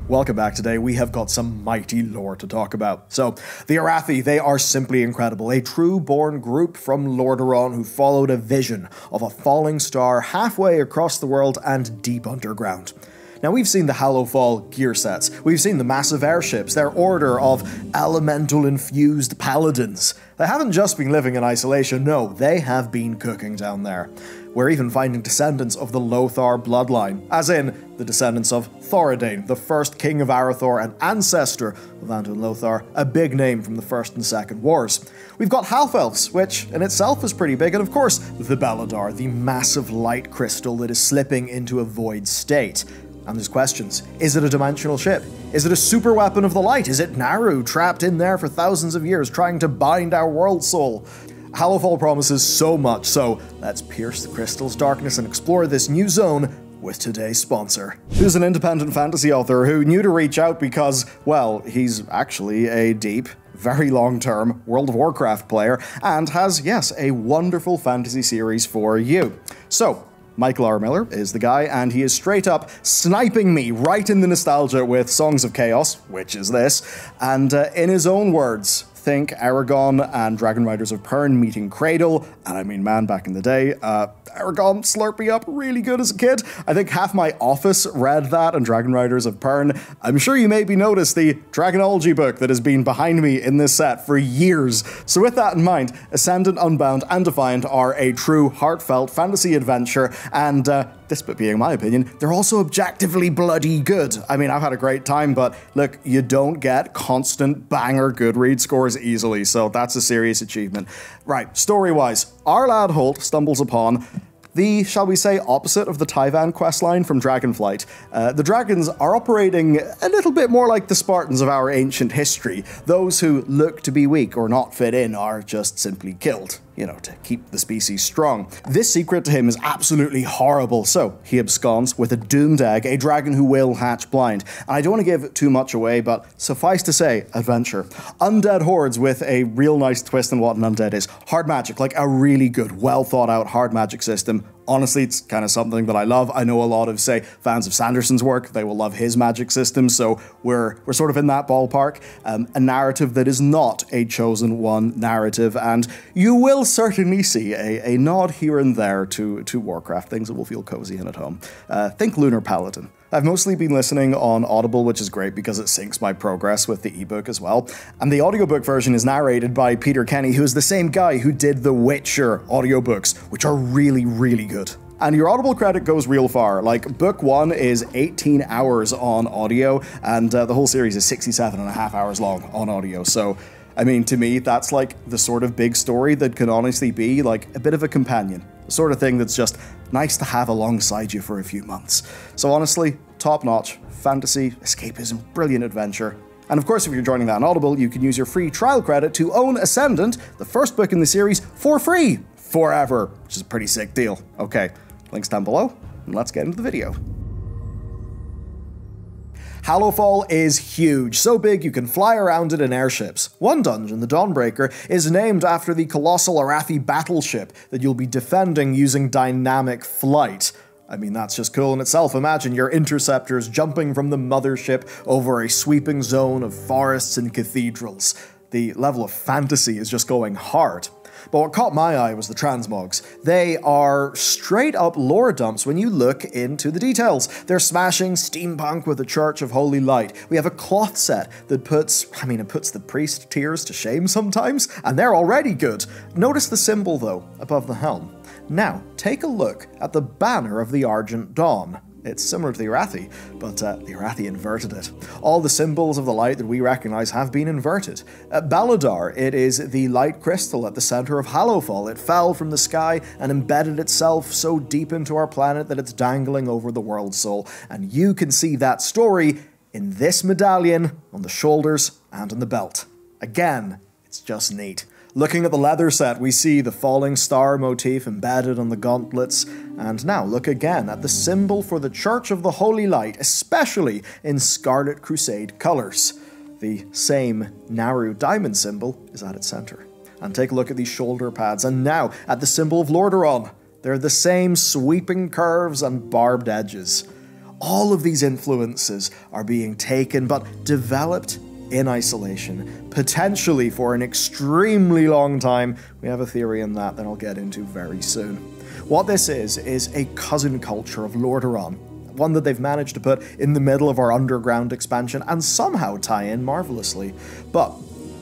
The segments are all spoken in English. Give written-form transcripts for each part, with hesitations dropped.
Welcome back. Today we have got some mighty lore to talk about. So, the Arathi, they are simply incredible. A true-born group from Lordaeron who followed a vision of a falling star halfway across the world and deep underground. Now, we've seen the Halloffall gear sets, we've seen the massive airships, their order of elemental-infused paladins. They haven't just been living in isolation, no, they have been cooking down there. We're even finding descendants of the Lothar bloodline, as in the descendants of Thoradane, the first king of Arathor and ancestor of Anduin Lothar, a big name from the First and Second Wars. We've got half-elves, which in itself is pretty big, and of course, the Beledar, the massive light crystal that is slipping into a void state. And there's questions. Is it a dimensional ship? Is it a super weapon of the light? Is it Naru trapped in there for thousands of years trying to bind our world soul? Halloffall promises so much, so let's pierce the crystal's darkness and explore this new zone with today's sponsor. Who's an independent fantasy author who knew to reach out because, well, he's actually a deep, very long-term World of Warcraft player and has, yes, a wonderful fantasy series for you. So, Michael R. Miller is the guy, and he is straight up sniping me right in the nostalgia with Songs of Chaos, which is this, and in his own words, think Aragon and Dragon Riders of Pern meeting Cradle, and I mean, man, back in the day, Aragon slurped me up really good as a kid. I think half my office read that and Dragon Riders of Pern. I'm sure you maybe noticed the Dragonology book that has been behind me in this set for years. So with that in mind, Ascendant, Unbound, and Defiant are a true heartfelt fantasy adventure, and this bit being my opinion, they're also objectively bloody good. I mean, I've had a great time, but look, you don't get constant banger Goodreads scores easily, so that's a serious achievement. Right, story-wise, our lad Holt stumbles upon the, shall we say, opposite of the Tyvan questline from Dragonflight. The dragons are operating a little bit more like the Spartans of our ancient history. Those who look to be weak or not fit in are just simply killed, you know, to keep the species strong. This secret to him is absolutely horrible, so he absconds with a doomed egg, a dragon who will hatch blind. And I don't want to give too much away, but suffice to say, adventure. Undead hordes with a real nice twist on what an undead is. Hard magic, like a really good, well thought out hard magic system. Honestly, it's kind of something that I love. I know a lot of, say, fans of Sanderson's work. They will love his magic system, so we're sort of in that ballpark. A narrative that is not a chosen one narrative, and you will certainly see a nod here and there to Warcraft, things that will feel cozy and at home. Think Lunar Paladin. I've mostly been listening on Audible, which is great because it syncs my progress with the ebook as well. And the audiobook version is narrated by Peter Kenny, who is the same guy who did the Witcher audiobooks, which are really, really good. And your Audible credit goes real far. Like, book 1 is 18 hours on audio, and the whole series is 67.5 hours long on audio. So, I mean, to me, that's like the sort of big story that can honestly be like a bit of a companion. The sort of thing that's just nice to have alongside you for a few months. So honestly, top-notch, fantasy, escapism, brilliant adventure. And of course, if you're joining that on Audible, you can use your free trial credit to own Ascendant, the first book in the series, for free, forever, which is a pretty sick deal. Okay, links down below, and let's get into the video. Halloffall is huge, so big you can fly around it in airships. One dungeon, the Dawnbreaker, is named after the colossal Arathi battleship that you'll be defending using dynamic flight. I mean, that's just cool in itself. Imagine your interceptors jumping from the mothership over a sweeping zone of forests and cathedrals. The level of fantasy is just going hard. But what caught my eye was the transmogs. They are straight up lore dumps when you look into the details. They're smashing steampunk with the Church of Holy Light. We have a cloth set that puts the priest tiers to shame sometimes, and they're already good. Notice the symbol though, above the helm. Now, take a look at the banner of the Argent Dawn. It's similar to the Arathi, but the Arathi inverted it. All the symbols of the light that we recognize have been inverted. Beledar, it is the light crystal at the center of Halloffall. It fell from the sky and embedded itself so deep into our planet that it's dangling over the world soul. And you can see that story in this medallion, on the shoulders, and on the belt. Again, it's just neat. Looking at the leather set, we see the falling star motif embedded on the gauntlets, and now look again at the symbol for the Church of the Holy Light, especially in Scarlet Crusade colors. The same Naru diamond symbol is at its center. And take a look at these shoulder pads, and now at the symbol of Lordaeron. They're the same sweeping curves and barbed edges. All of these influences are being taken but developed in isolation, potentially for an extremely long time. We have a theory in that I'll get into very soon. What this is a cousin culture of Lordaeron, one that they've managed to put in the middle of our underground expansion and somehow tie in marvelously. But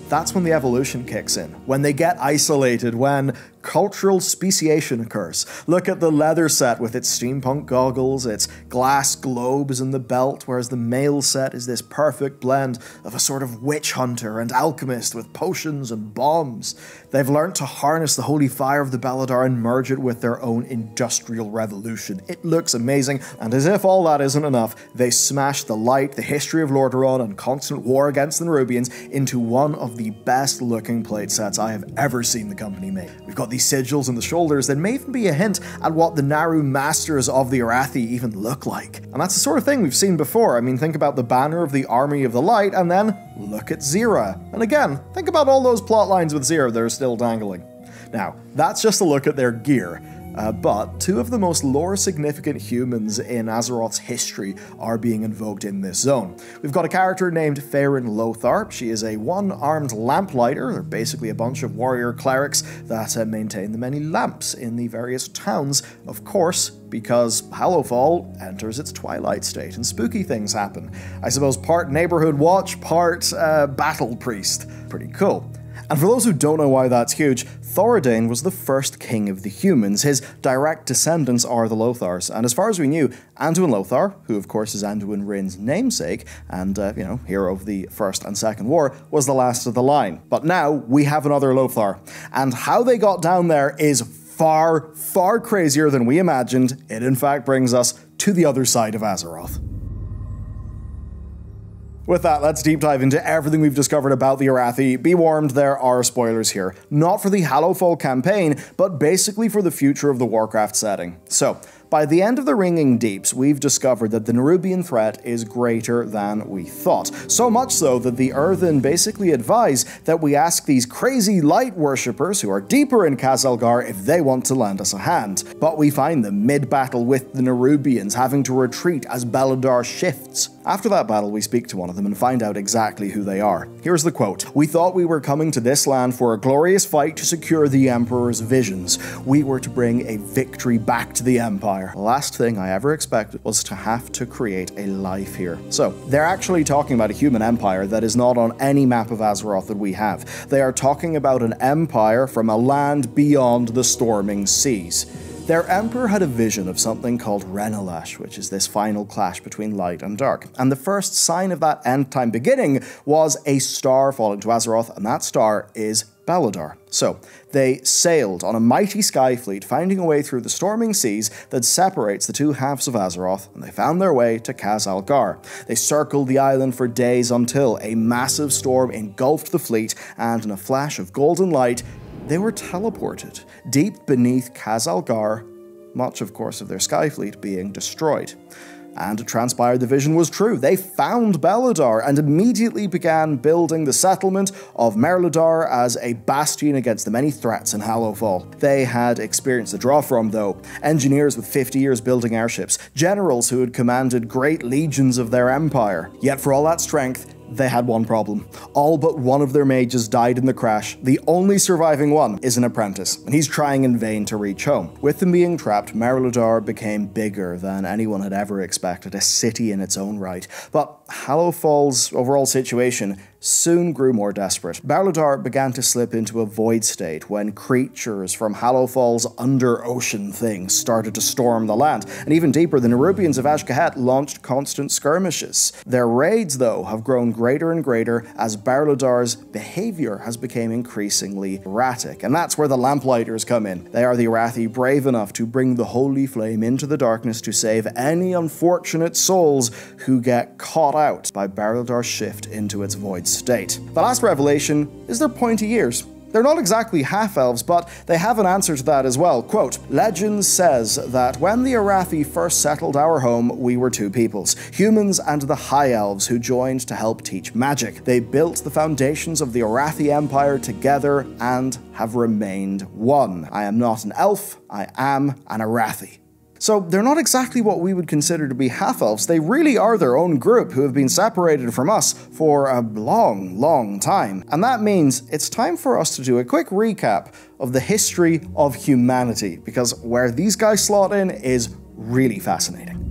that's when the evolution kicks in, when they get isolated, when cultural speciation occurs. Look at the leather set with its steampunk goggles, its glass globes in the belt, whereas the male set is this perfect blend of a sort of witch hunter and alchemist with potions and bombs. They've learnt to harness the holy fire of the Beledar and merge it with their own industrial revolution. It looks amazing, and as if all that isn't enough, they smash the light, the history of Lordaeron, and constant war against the Nerubians into one of the best looking plate sets I have ever seen the company make. We've got these sigils on the shoulders that may even be a hint at what the Naru masters of the Arathi even look like. And that's the sort of thing we've seen before. I mean, think about the banner of the Army of the Light, and then look at Zira. And again, think about all those plot lines with Zira that are still dangling. Now, that's just a look at their gear. But two of the most lore-significant humans in Azeroth's history are being invoked in this zone. We've got a character named Faerun Lothar. She is a one-armed lamplighter. They're basically a bunch of warrior clerics that maintain the many lamps in the various towns, of course, because Halloffall enters its twilight state and spooky things happen. I suppose part neighborhood watch, part battle priest. Pretty cool. And for those who don't know why that's huge, Thoradane was the first king of the humans. His direct descendants are the Lothars, and as far as we knew, Anduin Lothar, who of course is Anduin Wryn's namesake, and, hero of the First and Second War, was the last of the line. But now, we have another Lothar, and how they got down there is far, far crazier than we imagined. It in fact brings us to the other side of Azeroth. With that, let's deep dive into everything we've discovered about the Arathi. Be warned, there are spoilers here. Not for the Halloffall campaign, but basically for the future of the Warcraft setting. So, by the end of the Ringing Deeps, we've discovered that the Nerubian threat is greater than we thought. So much so that the Earthen basically advise that we ask these crazy light worshippers who are deeper in Khazalgar if they want to lend us a hand. But we find them mid-battle with the Nerubians, having to retreat as Beledar shifts. After that battle, we speak to one of them and find out exactly who they are. Here's the quote. "We thought we were coming to this land for a glorious fight to secure the Emperor's visions. We were to bring a victory back to the Empire. The last thing I ever expected was to have to create a life here." So, they're actually talking about a human empire that is not on any map of Azeroth that we have. They are talking about an empire from a land beyond the storming seas. Their emperor had a vision of something called Renalash, which is this final clash between light and dark. And the first sign of that end-time beginning was a star falling to Azeroth, and that star is Beledar. So, they sailed on a mighty sky fleet, finding a way through the storming seas that separates the two halves of Azeroth, and they found their way to Khazalgar. They circled the island for days until a massive storm engulfed the fleet, and in a flash of golden light, they were teleported deep beneath Khazalgar, much, of course, of their sky fleet being destroyed. And it transpired the vision was true. They found Beledar and immediately began building the settlement of Merladar as a bastion against the many threats in Halloffall. They had experience to draw from, though. Engineers with 50 years building airships, generals who had commanded great legions of their empire. Yet for all that strength, they had one problem. All but one of their mages died in the crash. The only surviving one is an apprentice, and he's trying in vain to reach home. With them being trapped, Merladar became bigger than anyone had ever expected, a city in its own right. But Halloffall's overall situation soon grew more desperate. Merladar began to slip into a void state when creatures from Halloffall's under-ocean things started to storm the land, and even deeper, the Nerubians of Ashkahet launched constant skirmishes. Their raids, though, have grown greater and greater as Merladar's behavior has become increasingly erratic, and that's where the Lamplighters come in. They are the Arathi brave enough to bring the holy flame into the darkness to save any unfortunate souls who get caught out by Merladar's shift into its void state. The last revelation is their pointy ears. They're not exactly half-elves, but they have an answer to that as well. Quote, "Legend says that when the Arathi first settled our home, we were two peoples, humans and the High Elves who joined to help teach magic. They built the foundations of the Arathi Empire together and have remained one. I am not an elf, I am an Arathi." So they're not exactly what we would consider to be half-elves. They really are their own group who have been separated from us for a long, long time. And that means it's time for us to do a quick recap of the history of humanity, because where these guys slot in is really fascinating.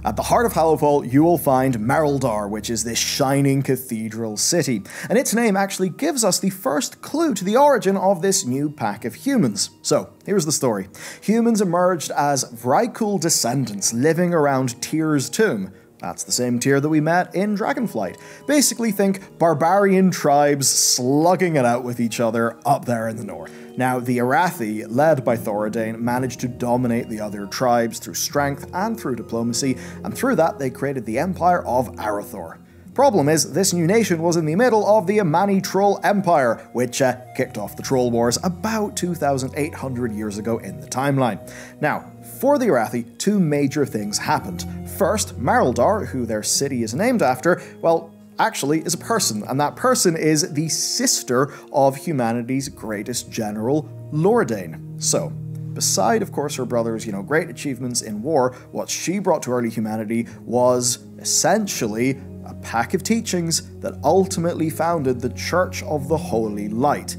At the heart of Halloffall, you will find Merildar, which is this shining cathedral city, and its name actually gives us the first clue to the origin of this new pack of humans. So, here's the story. Humans emerged as Vrykul descendants living around Tyr's tomb. That's the same Tyr that we met in Dragonflight. Basically think barbarian tribes slugging it out with each other up there in the north. Now, the Arathi, led by Thoradane, managed to dominate the other tribes through strength and through diplomacy, and through that they created the Empire of Arathor. Problem is, this new nation was in the middle of the Amani Troll Empire, which kicked off the Troll Wars about 2,800 years ago in the timeline. Now, for the Arathi, two major things happened. First, Merildar, who their city is named after, well, actually is a person, and that person is the sister of humanity's greatest general, Lordane. So, beside, of course, her brother's, great achievements in war, what she brought to early humanity was essentially a pack of teachings that ultimately founded the Church of the Holy Light.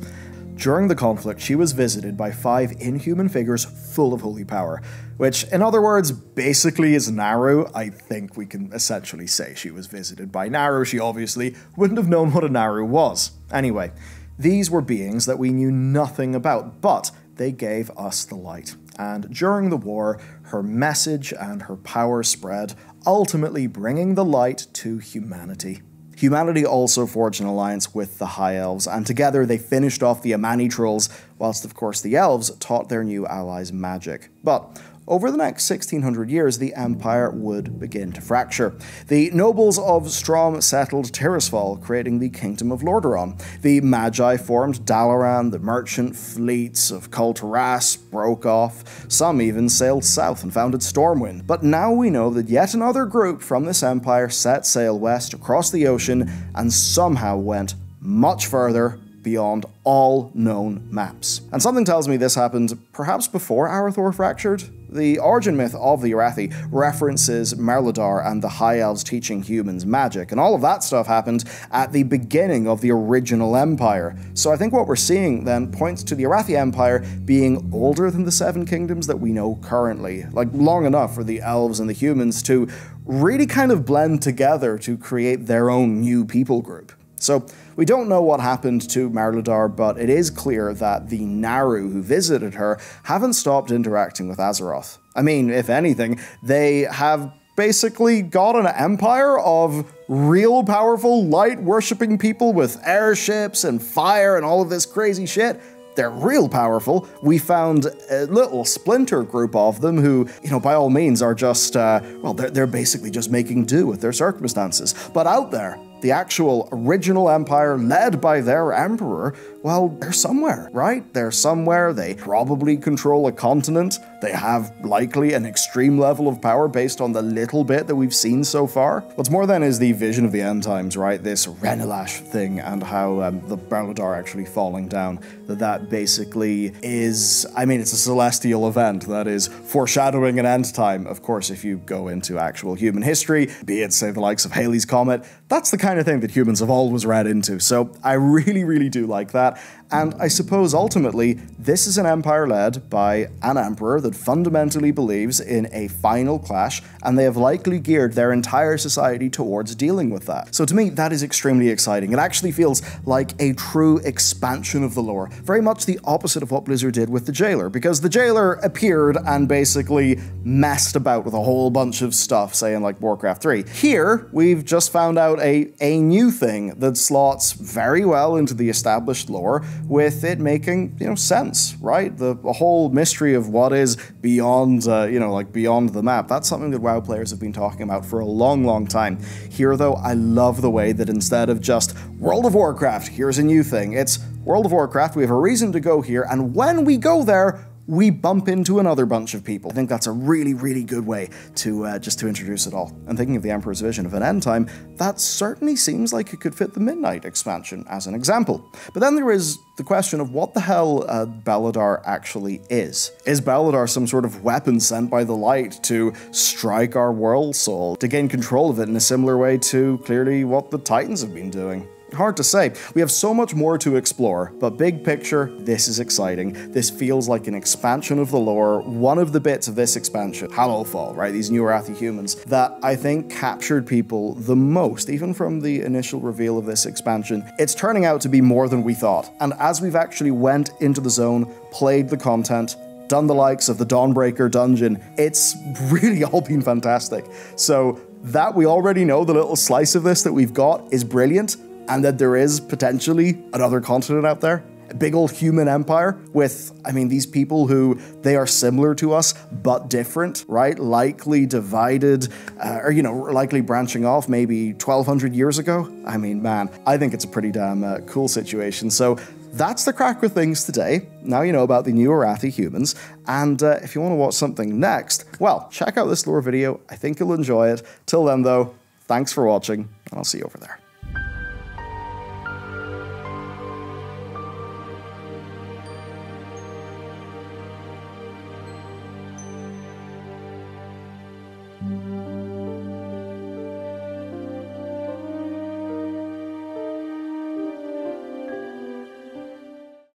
During the conflict, she was visited by 5 inhuman figures full of holy power, which, in other words, basically is Naru. I think we can essentially say she was visited by Naru. She obviously wouldn't have known what a Naru was. Anyway, these were beings that we knew nothing about, but they gave us the light. And during the war, her message and her power spread, ultimately bringing the light to humanity. Humanity also forged an alliance with the High Elves, and together they finished off the Amani Trolls, whilst of course the Elves taught their new allies magic. But over the next 1600 years, the Empire would begin to fracture. The nobles of Strom settled Tirisfal, creating the Kingdom of Lordaeron. The Magi formed Dalaran, the merchant fleets of Kulturas broke off, some even sailed south and founded Stormwind. But now we know that yet another group from this empire set sail west across the ocean and somehow went much further beyond all known maps. And something tells me this happened perhaps before Arathor fractured. The origin myth of the Arathi references Merildar and the High Elves teaching humans magic, and all of that stuff happened at the beginning of the original Empire. So I think what we're seeing then points to the Arathi Empire being older than the 7 kingdoms that we know currently, like long enough for the elves and the humans to really kind of blend together to create their own new people group. So, we don't know what happened to Merildar, but it is clear that the Naru who visited her haven't stopped interacting with Azeroth. I mean, if anything, they have basically got an empire of real powerful light-worshipping people with airships and fire and all of this crazy shit. They're real powerful. We found a little splinter group of them who, by all means are just, they're basically just making do with their circumstances. But out there, the actual original empire led by their emperor, well, they're somewhere, right? They're somewhere. They probably control a continent. They have likely an extreme level of power based on the little bit that we've seen so far. What's more then is the vision of the end times, right? This Renelash thing and how the Merildar actually falling down. That basically is, it's a celestial event that is foreshadowing an end time. Of course, if you go into actual human history, be it, say, the likes of Halley's Comet, that's the kind of thing that humans have always read into. So I really, really do like that. And I suppose ultimately, this is an empire led by an emperor that fundamentally believes in a final clash, and they have likely geared their entire society towards dealing with that. So to me, that is extremely exciting. It actually feels like a true expansion of the lore. Very much the opposite of what Blizzard did with the Jailer, because the Jailer appeared and basically messed about with a whole bunch of stuff, say in like Warcraft 3. Here, we've just found out a new thing that slots very well into the established lore, with it making, sense, right? The whole mystery of what is beyond, beyond the map. That's something that WoW players have been talking about for a long, long time. Here, though, I love the way that instead of just World of Warcraft, here's a new thing, it's World of Warcraft, we have a reason to go here, and when we go there, we bump into another bunch of people. I think that's a really, really good way to just to introduce it all. And thinking of the Emperor's vision of an end time, that certainly seems like it could fit the Midnight expansion as an example. But then there is the question of what the hell Beledar actually is. Is Beledar some sort of weapon sent by the light to strike our world soul, to gain control of it in a similar way to clearly what the Titans have been doing? Hard to say. We have so much more to explore, but big picture, this is exciting. This feels like an expansion of the lore. One of the bits of this expansion, Halloffall, right, these new Arathi humans, that I think captured people the most, even from the initial reveal of this expansion. It's turning out to be more than we thought, and as we've actually went into the zone, played the content, done the likes of the Dawnbreaker dungeon, it's really all been fantastic. So that we already know the little slice of this that we've got is brilliant, and that there is potentially another continent out there, a big old human empire with, I mean, these people who, they are similar to us, but different, right? Likely divided, or, you know, likely branching off maybe 1,200 years ago. I mean, man, I think it's a pretty damn cool situation. So that's the crack with things today. Now you know about the new Arathi humans, and if you want to watch something next, well, check out this lore video. I think you'll enjoy it. Till then, though, thanks for watching, and I'll see you over there.